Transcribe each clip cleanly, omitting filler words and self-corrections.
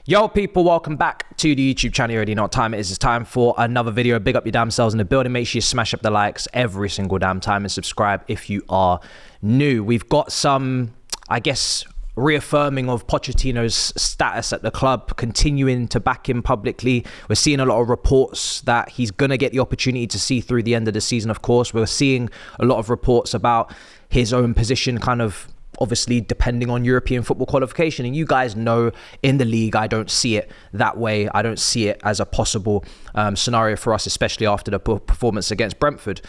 Yo people, welcome back to the YouTube channel. You already know what time it is. It's time for another video. Big up your damn selves in the building. Make sure you smash up the likes every single damn time and subscribe if you are new. We've got some, I guess, reaffirming of Pochettino's status at the club, continuing to back him publicly. We're seeing a lot of reports that he's going to get the opportunity to see through the end of the season, of course. We're seeing a lot of reports about his own position kind of obviously depending on European football qualification. And you guys know in the league, I don't see it that way. I don't see it as a possible scenario for us, especially after the performance against Brentford.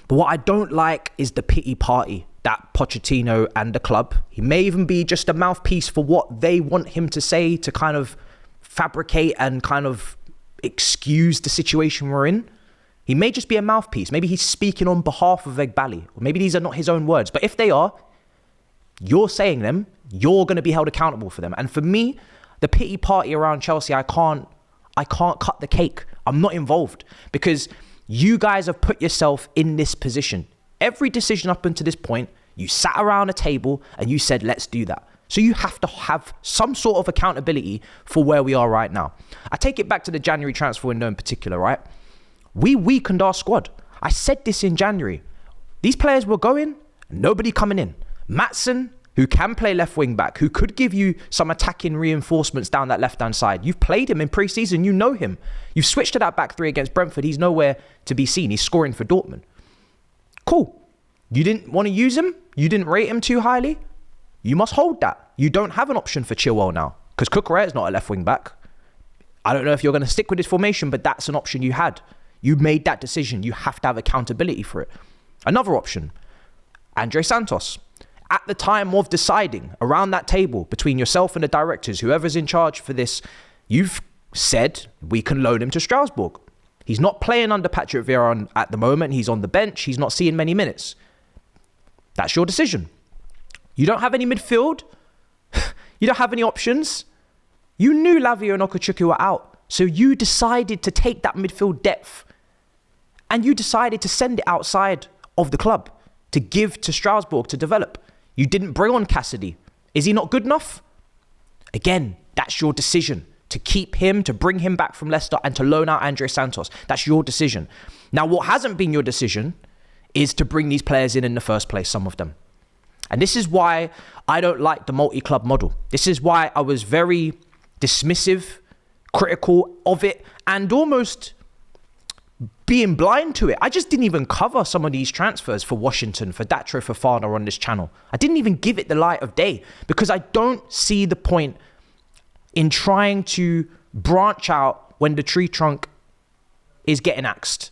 But what I don't like is the pity party that Pochettino and the club, he may even be just a mouthpiece for what they want him to say to kind of fabricate and kind of excuse the situation we're in. He may just be a mouthpiece. Maybe he's speaking on behalf of Egbali, or maybe these are not his own words. But if they are, you're saying them, you're going to be held accountable for them. And for me, the pity party around Chelsea, I can't cut the cake. I'm not involved because you guys have put yourself in this position. Every decision up until this point, you sat around a table and you said, let's do that. So you have to have some sort of accountability for where we are right now. I take it back to the January transfer window in particular, right? We weakened our squad. I said this in January. These players were going, nobody coming in. Matson, who can play left wing back, who could give you some attacking reinforcements down that left-hand side. You've played him in pre-season, you know him. You've switched to that back three against Brentford. He's nowhere to be seen. He's scoring for Dortmund. Cool. You didn't want to use him? You didn't rate him too highly? You must hold that. You don't have an option for Chilwell now because Cucurella is not a left wing back. I don't know if you're going to stick with this formation, but that's an option you had. You made that decision. You have to have accountability for it. Another option, Andre Santos. At the time of deciding around that table between yourself and the directors, whoever's in charge for this, you've said we can loan him to Strasbourg. He's not playing under Patrick Vieira at the moment. He's on the bench. He's not seeing many minutes. That's your decision. You don't have any midfield. You don't have any options. You knew Lavia and Okuchuku were out. So you decided to take that midfield depth and you decided to send it outside of the club to give to Strasbourg to develop. You didn't bring on Cassidy. Is he not good enough? Again, that's your decision to keep him, to bring him back from Leicester and to loan out Andre Santos. That's your decision. Now, what hasn't been your decision is to bring these players in the first place, some of them. And this is why I don't like the multi-club model. This is why I was very dismissive, critical of it, and almost being blind to it. I just didn't even cover some of these transfers for Washington, for Datro, for Fafana on this channel. I didn't even give it the light of day because I don't see the point in trying to branch out when the tree trunk is getting axed.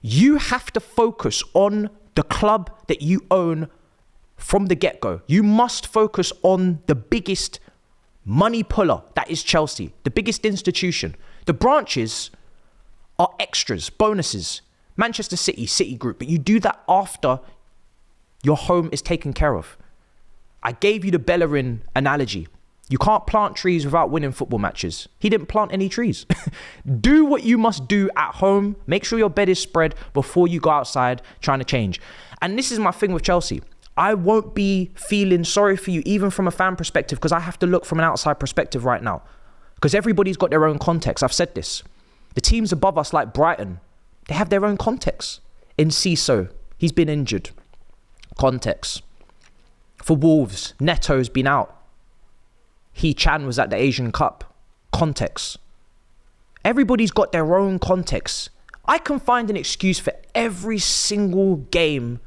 You have to focus on the club that you own from the get-go. You must focus on the biggest money puller, that is Chelsea, the biggest institution. The branches are extras, bonuses. Manchester City, City Group, but you do that after your home is taken care of. I gave you the Bellerin analogy. You can't plant trees without winning football matches. He didn't plant any trees. Do what you must do at home. Make sure your bed is spread before you go outside trying to change. And this is my thing with Chelsea. I won't be feeling sorry for you, even from a fan perspective, because I have to look from an outside perspective right now. Because everybody's got their own context. I've said this. The teams above us, like Brighton, they have their own context. In Ciso, he's been injured. Context. For Wolves, Neto's been out. Chan was at the Asian Cup. Context. Everybody's got their own context. I can find an excuse for every single game.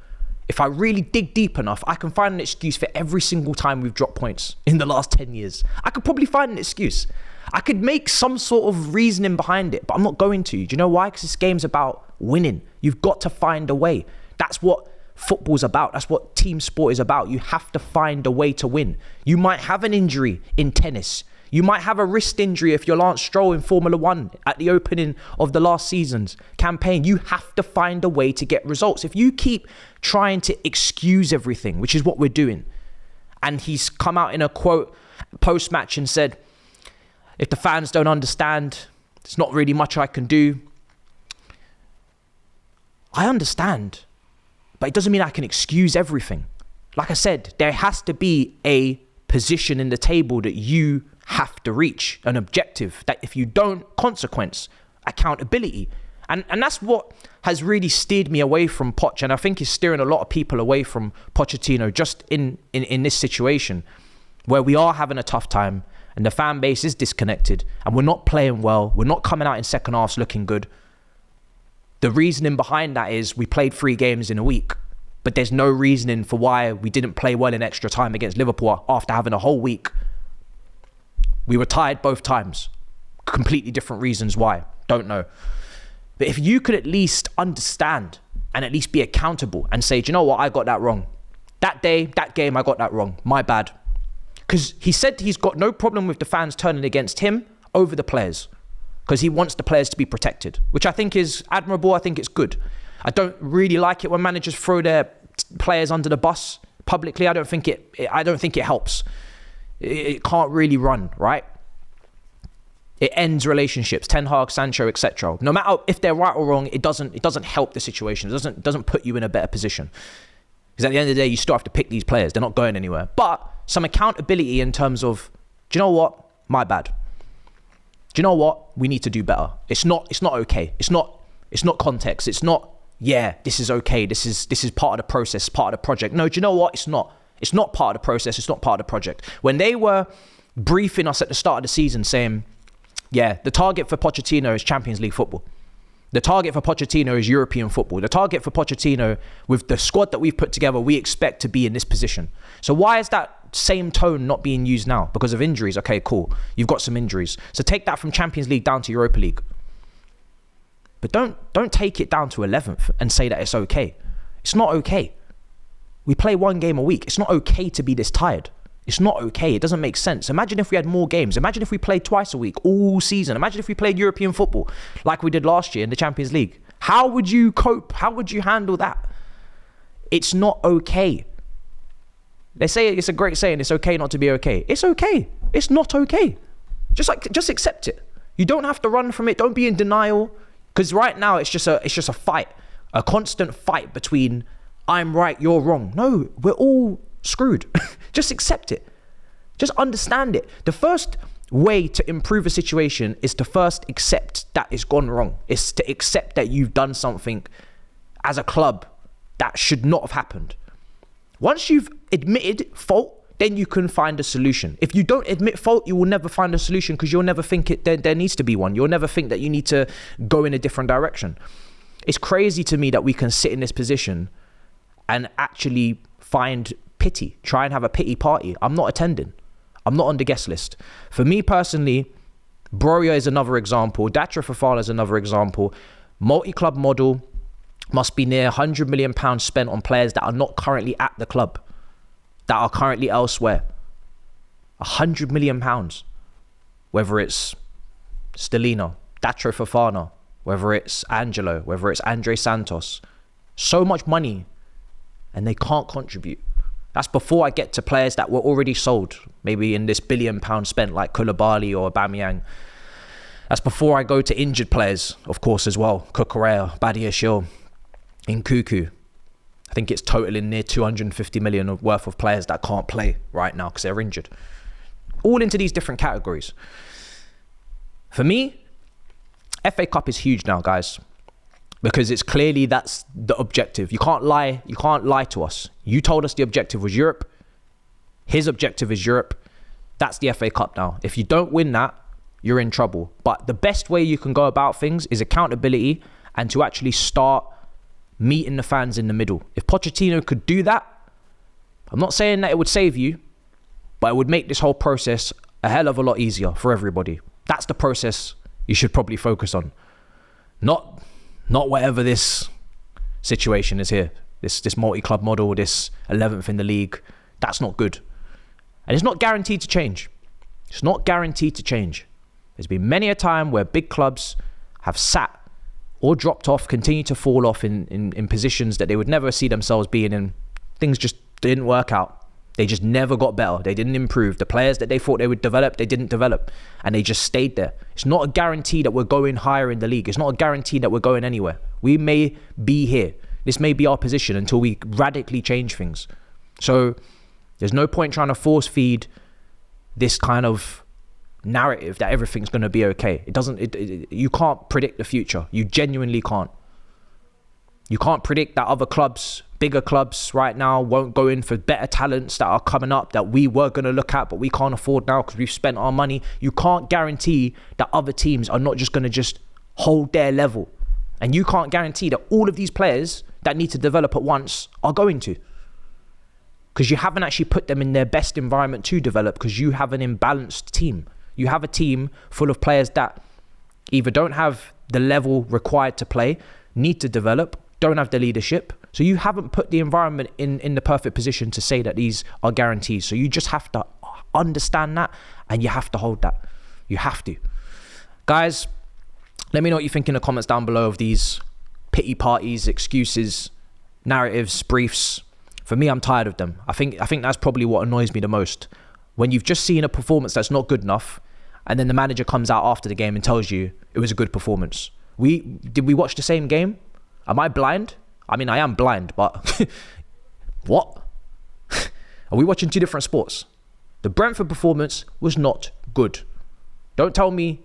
If I really dig deep enough, I can find an excuse for every single time we've dropped points in the last 10 years. I could probably find an excuse. I could make some sort of reasoning behind it, but I'm not going to. Do you know why? Because this game's about winning. You've got to find a way. That's what football's about. That's what team sport is about. You have to find a way to win. You might have an injury in tennis. You might have a wrist injury if you're Lance Stroll in Formula One at the opening of the last season's campaign. You have to find a way to get results. If you keep trying to excuse everything, which is what we're doing, and he's come out in a quote post-match and said, if the fans don't understand, there's not really much I can do. I understand, but it doesn't mean I can excuse everything. Like I said, there has to be a position in the table that you have to reach an objective. That if you don't, consequence, accountability. And that's what has really steered me away from Poch, and I think is steering a lot of people away from Pochettino just in this situation where we are having a tough time and the fan base is disconnected and we're not playing well. We're not coming out in second halves looking good. The reasoning behind that is we played 3 games in a week, but there's no reasoning for why we didn't play well in extra time against Liverpool after having a whole week. We were tired both times. Completely different reasons why. Don't know. But if you could at least understand and at least be accountable and say, do you know what? I got that wrong. That day, that game, I got that wrong. My bad. Because he said he's got no problem with the fans turning against him over the players. Because he wants the players to be protected, which I think is admirable. I think it's good. I don't really like it when managers throw their players under the bus publicly. I don't think it helps. It can't really run, right? It ends relationships, Ten Hag, Sancho, etc. No matter if they're right or wrong, it doesn't help the situation. It doesn't put you in a better position. Because at the end of the day, you still have to pick these players. They're not going anywhere. But some accountability in terms of, do you know what? My bad. Do you know what? We need to do better. It's not okay. It's not context. It's not, yeah, this is okay. This is part of the process, part of the project. No, do you know what? It's not. It's not part of the process. It's not part of the project. When they were briefing us at the start of the season saying, yeah, the target for Pochettino is Champions League football. The target for Pochettino is European football. The target for Pochettino, with the squad that we've put together, we expect to be in this position. So why is that same tone not being used now? Because of injuries. Okay, cool. You've got some injuries. So take that from Champions League down to Europa League. But don't take it down to 11th and say that it's okay. It's not okay. We play 1 game a week. It's not okay to be this tired. It's not okay. It doesn't make sense. Imagine if we had more games. Imagine if we played twice a week all season. Imagine if we played European football like we did last year in the Champions League. How would you cope? How would you handle that? It's not okay. They say it's a great saying, it's okay not to be okay. It's okay. It's not okay. Just accept it. You don't have to run from it. Don't be in denial. Because right now it's just a fight. A constant fight between I'm right, you're wrong. No, we're all screwed. Just accept it. Just understand it. The first way to improve a situation is to first accept that it's gone wrong. It's to accept that you've done something as a club that should not have happened. Once you've admitted fault, then you can find a solution. If you don't admit fault, you will never find a solution because you'll never think there needs to be one. You'll never think that you need to go in a different direction. It's crazy to me that we can sit in this position and actually find pity, try and have a pity party. I'm not attending. I'm not on the guest list. For me personally, Broja is another example. Datra Fofana is another example. Multi-club model must be near £100 million spent on players that are not currently at the club, that are currently elsewhere. £100 million. Whether it's Stellina, Datra Fofana, whether it's Angelo, whether it's Andre Santos. So much money and they can't contribute. That's before I get to players that were already sold, maybe in this £1 billion spent like Koulibaly or Aubameyang. That's before I go to injured players, of course, as well. Cucurella, Badiashile, Nkunku. I think it's totaling near 250 million worth of players that can't play right now because they're injured. All into these different categories. For me, FA Cup is huge now, guys. Because it's clearly that's the objective. You can't lie. You can't lie to us. You told us the objective was Europe. His objective is Europe. That's the FA Cup now. If you don't win that, you're in trouble. But the best way you can go about things is accountability and to actually start meeting the fans in the middle. If Pochettino could do that, I'm not saying that it would save you, but it would make this whole process a hell of a lot easier for everybody. That's the process you should probably focus on. Not whatever this situation is here. This multi-club model, this 11th in the league. That's not good. And it's not guaranteed to change. It's not guaranteed to change. There's been many a time where big clubs have sat or dropped off, continue to fall off in positions that they would never see themselves being in. Things just didn't work out. They just never got better. They didn't improve. The players that they thought they would develop, they didn't develop. And they just stayed there. It's not a guarantee that we're going higher in the league. It's not a guarantee that we're going anywhere. We may be here. This may be our position until we radically change things. So there's no point trying to force feed this kind of narrative that everything's going to be okay. You can't predict the future. You genuinely can't. You can't predict that other clubs, bigger clubs right now, won't go in for better talents that are coming up that we were going to look at, but we can't afford now because we've spent our money. You can't guarantee that other teams are not just going to just hold their level. And you can't guarantee that all of these players that need to develop at once are going to. Because you haven't actually put them in their best environment to develop, because you have an imbalanced team. You have a team full of players that either don't have the level required to play, need to develop, don't have the leadership. So you haven't put the environment in the perfect position to say that these are guarantees. So you just have to understand that, and you have to hold that. You have to. Guys, let me know what you think in the comments down below of these pity parties, excuses, narratives, briefs. For me, I'm tired of them. I think that's probably what annoys me the most. When you've just seen a performance that's not good enough, and then the manager comes out after the game and tells you it was a good performance. Did we watch the same game? Am I blind? I mean, I am blind, but what? Are we watching two different sports? The Brentford performance was not good. Don't tell me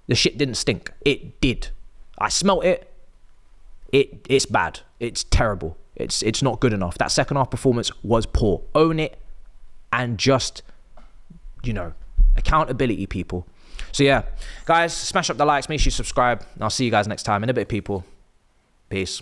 the shit didn't stink. It did. I smelt it. It's bad. It's terrible. It's not good enough. That second half performance was poor. Own it, and just, accountability, people. So yeah, guys, smash up the likes, make sure you subscribe, and I'll see you guys next time. In a bit, people. Peace.